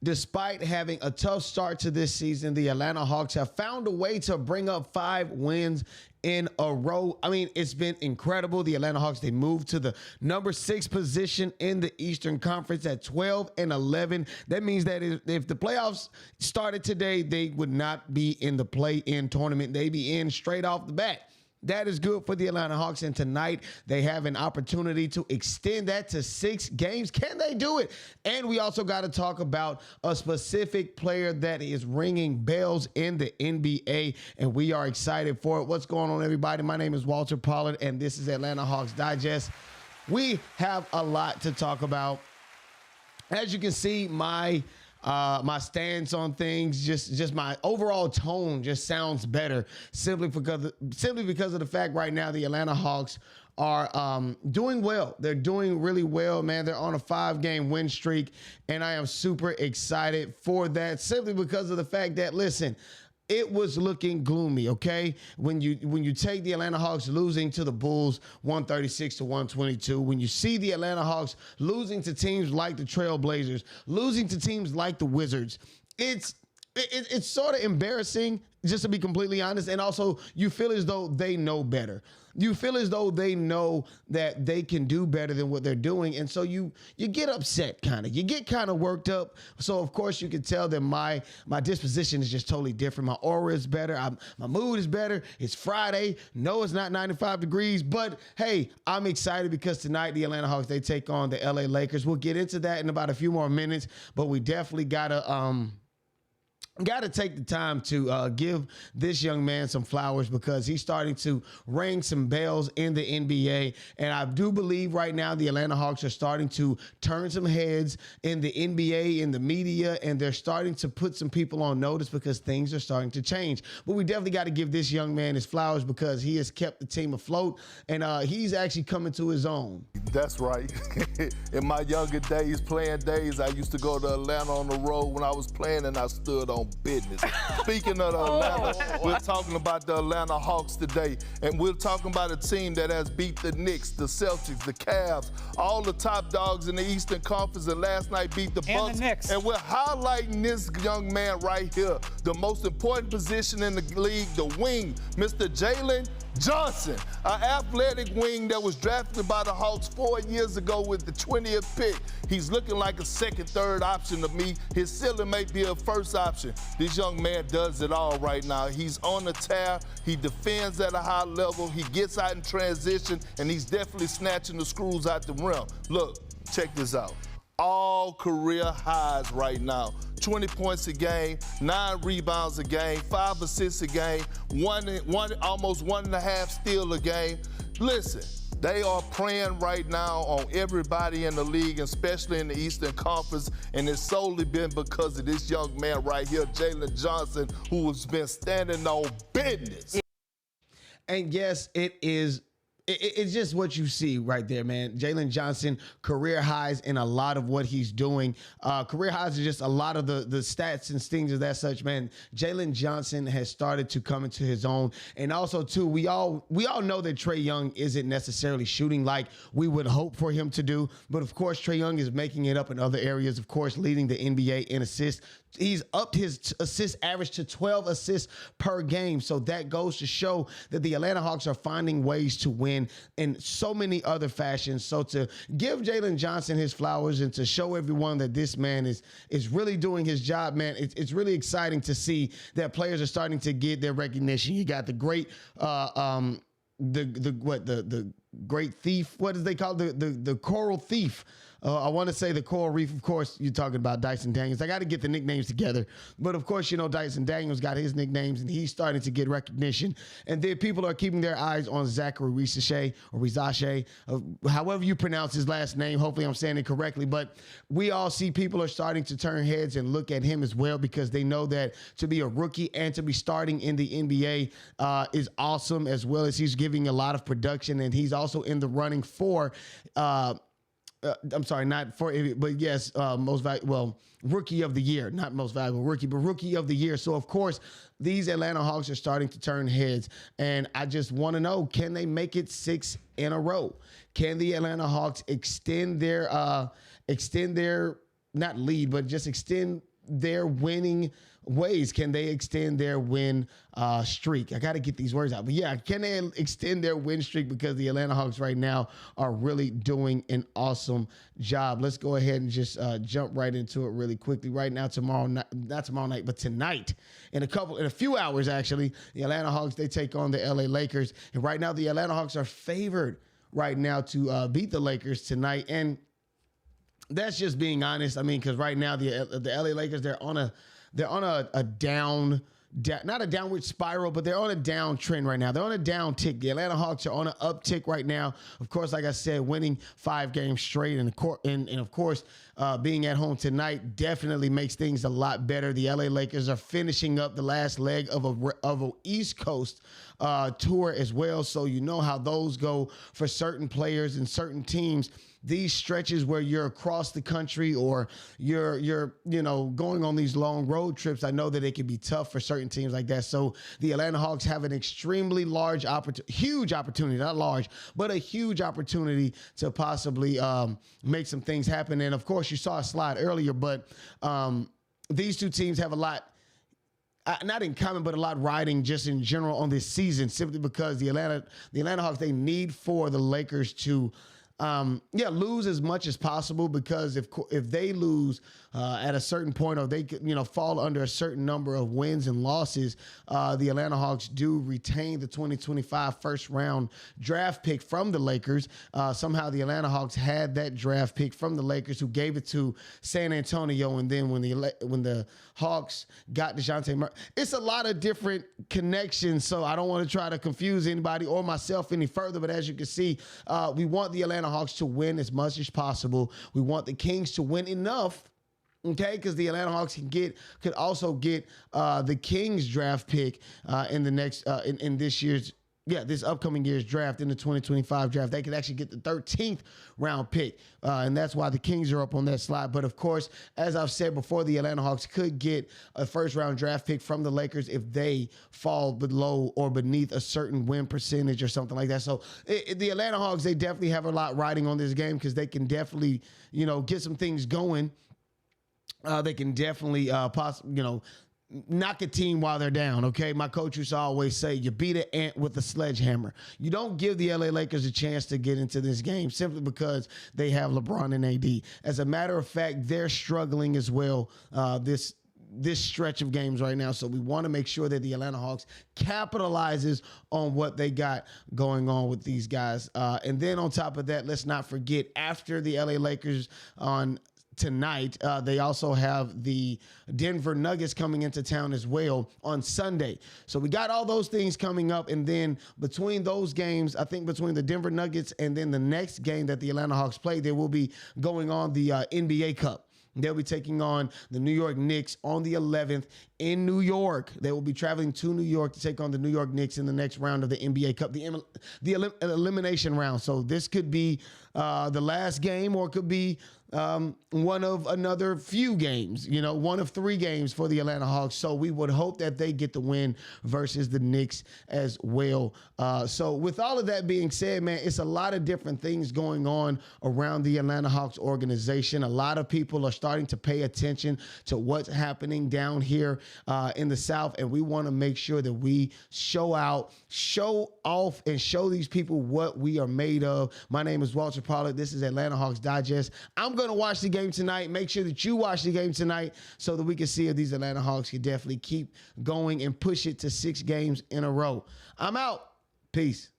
Despite having a tough start to this season, the Atlanta Hawks have found a way to bring up 5 wins in a row. I mean, it's been incredible. The Atlanta Hawks, they moved to the number 6 position in the Eastern Conference at 12-11. That means that if the playoffs started today, they would not be in the play-in tournament. They'd be in straight off the bat. That is good for the Atlanta Hawks, and tonight they have an opportunity to extend that to 6 games. Can they do it? And we also got to talk about a specific player that is ringing bells in the NBA, and we are excited for it. What's going on, everybody? My name is Walter Pollard, and this is Atlanta Hawks Digest. We have a lot to talk about. As you can see, my stance on things, just my overall tone just sounds better simply because of the fact right now the Atlanta Hawks are doing well. They're doing really well, man. They're on a 5-game win streak, and I am super excited for that simply because of the fact that, listen, it was looking gloomy, okay? When you take the Atlanta Hawks losing to the Bulls 136-122, when you see the Atlanta Hawks losing to teams like the Trailblazers, losing to teams like the Wizards, it's sort of embarrassing, just to be completely honest. And also, you feel as though they know better. You feel as though they know that they can do better than what they're doing. And so you get upset, kind of. You get kind of worked up. So, of course, you can tell that my disposition is just totally different. My aura is better. My mood is better. It's Friday. No, it's not 95 degrees. But, hey, I'm excited because tonight the Atlanta Hawks, they take on the LA Lakers. We'll get into that in about a few more minutes. But we definitely got to take the time to give this young man some flowers because he's starting to ring some bells in the NBA. And I do believe right now the Atlanta Hawks are starting to turn some heads in the NBA, in the media, and they're starting to put some people on notice because things are starting to change. But we definitely got to give this young man his flowers because he has kept the team afloat, and he's actually coming to his own. That's right. In my younger days, playing days, I used to go to Atlanta on the road when I was playing, and I stood on business. Speaking of the Atlanta, we're talking about the Atlanta Hawks today, and we're talking about a team that has beat the Knicks, the Celtics, the Cavs, all the top dogs in the Eastern Conference, and last night beat the Bucks. And we're highlighting this young man right here, the most important position in the league, the wing, Mr. Jalen Johnson, an athletic wing that was drafted by the Hawks 4 years ago with the 20th pick. He's looking like a second, third option to me. His ceiling may be a first option. This young man does it all right now. He's on the tear. He defends at a high level. He gets out in transition, and he's definitely snatching the screws out the rim. Look, check this out. All career highs right now. 20 points a game, 9 rebounds a game, 5 assists a game, almost 1.5 steals a game. Listen, they are preying right now on everybody in the league, especially in the Eastern Conference, and it's solely been because of this young man right here, Jalen Johnson, who has been standing on business. And yes, it's just what you see right there, man. Jalen Johnson, career highs in a lot of what he's doing. Career highs are just a lot of the stats and things of that such, man. Jalen Johnson has started to come into his own. And also, too, we all know that Trae Young isn't necessarily shooting like we would hope for him to do. But, of course, Trae Young is making it up in other areas, of course, leading the NBA in assists. He's upped his assist average to 12 assists per game. So that goes to show that the Atlanta Hawks are finding ways to win in so many other fashions. So to give Jalen Johnson his flowers and to show everyone that this man is really doing his job, man, it's really exciting to see that players are starting to get their recognition. You got the great the great thief. What is they call the coral thief? I want to say the coral reef. Of course, you're talking about Dyson Daniels. I got to get the nicknames together. But of course, you know, Dyson Daniels got his nicknames and he's starting to get recognition. And then people are keeping their eyes on Zaccharie Risacher or Risacher, however you pronounce his last name. Hopefully I'm saying it correctly. But we all see people are starting to turn heads and look at him as well because they know that to be a rookie and to be starting in the NBA is awesome, as well as he's giving a lot of production. And he's also in the running for I'm sorry, not for, but yes, rookie of the year, not most valuable rookie, but rookie of the year. So, of course, these Atlanta Hawks are starting to turn heads. And I just want to know, can they make it 6 in a row? Can the Atlanta Hawks extend their not lead, but just extend their winning ways? Can they extend their win streak? I got to get these words out. But yeah, can they extend their win streak? Because the Atlanta Hawks right now are really doing an awesome job. Let's go ahead and just jump right into it really quickly. Right now, not tomorrow night, but tonight, in a few hours actually, the Atlanta Hawks, they take on the LA Lakers. And right now, the Atlanta Hawks are favored right now to beat the Lakers tonight. And that's just being honest. I mean, because right now the LA Lakers, they're on a down, not a downward spiral, but they're on a down trend right now. They're on a down tick. The Atlanta Hawks are on an uptick right now. Of course, like I said, winning 5 games straight, and of course, being at home tonight definitely makes things a lot better. The LA Lakers are finishing up the last leg of a East Coast tour as well, so you know how those go for certain players and certain teams. These stretches where you're across the country or you're going on these long road trips, I know that it can be tough for certain teams like that. So the Atlanta Hawks have an extremely huge opportunity, not large, but a huge opportunity to possibly make some things happen. And of course, you saw a slide earlier, but these two teams have a lot. Not in common, but a lot riding just in general on this season, simply because the Atlanta Hawks, they need for the Lakers to lose as much as possible, because if they lose at a certain point, or they fall under a certain number of wins and losses, the Atlanta Hawks do retain the 2025 first round draft pick from the Lakers. Somehow the Atlanta Hawks had that draft pick from the Lakers, who gave it to San Antonio, and then when the Hawks got DeJounte Murray, it's a lot of different connections. So I don't want to try to confuse anybody or myself any further. But as you can see, we want the Atlanta Hawks to win as much as possible. We want the Kings to win enough, okay, because the Atlanta Hawks could also get the Kings draft pick in the next in this upcoming year's draft, in the 2025 draft. They could actually get the 13th round pick, and that's why the Kings are up on that slide. But of course, as I've said before, the Atlanta Hawks could get a first round draft pick from the Lakers if they fall below or beneath a certain win percentage or something like that. So the Atlanta Hawks, they definitely have a lot riding on this game, because they can definitely get some things going. They can definitely knock a team while they're down, okay? My coach used to always say, you beat an ant with a sledgehammer. You don't give the LA Lakers a chance to get into this game simply because they have LeBron and AD. As a matter of fact, they're struggling as well this stretch of games right now. So we want to make sure that the Atlanta Hawks capitalizes on what they got going on with these guys. And then on top of that, let's not forget, after the LA Lakers on tonight, they also have the Denver Nuggets coming into town as well on Sunday. So we got all those things coming up, and then between those games, I think between the Denver Nuggets and then the next game that the Atlanta Hawks play, they will be going on the NBA Cup. They'll be taking on the New York Knicks on the 11th in New York. They will be traveling to New York to take on the New York Knicks in the next round of the NBA Cup, the elimination round. So this could be the last game, or it could be one of another few games, one of 3 games for the Atlanta Hawks. So we would hope that they get the win versus the Knicks as well. So with all of that being said, man, it's a lot of different things going on around the Atlanta Hawks organization. A lot of people are starting to pay attention to what's happening down here in the South, and we want to make sure that we show off, and show these people what we are made of. My name is Walter Pollard. This is Atlanta Hawks Digest. I'm going to watch the game tonight. Make sure that you watch the game tonight so that we can see if these Atlanta Hawks can definitely keep going and push it to 6 games in a row. I'm out. Peace.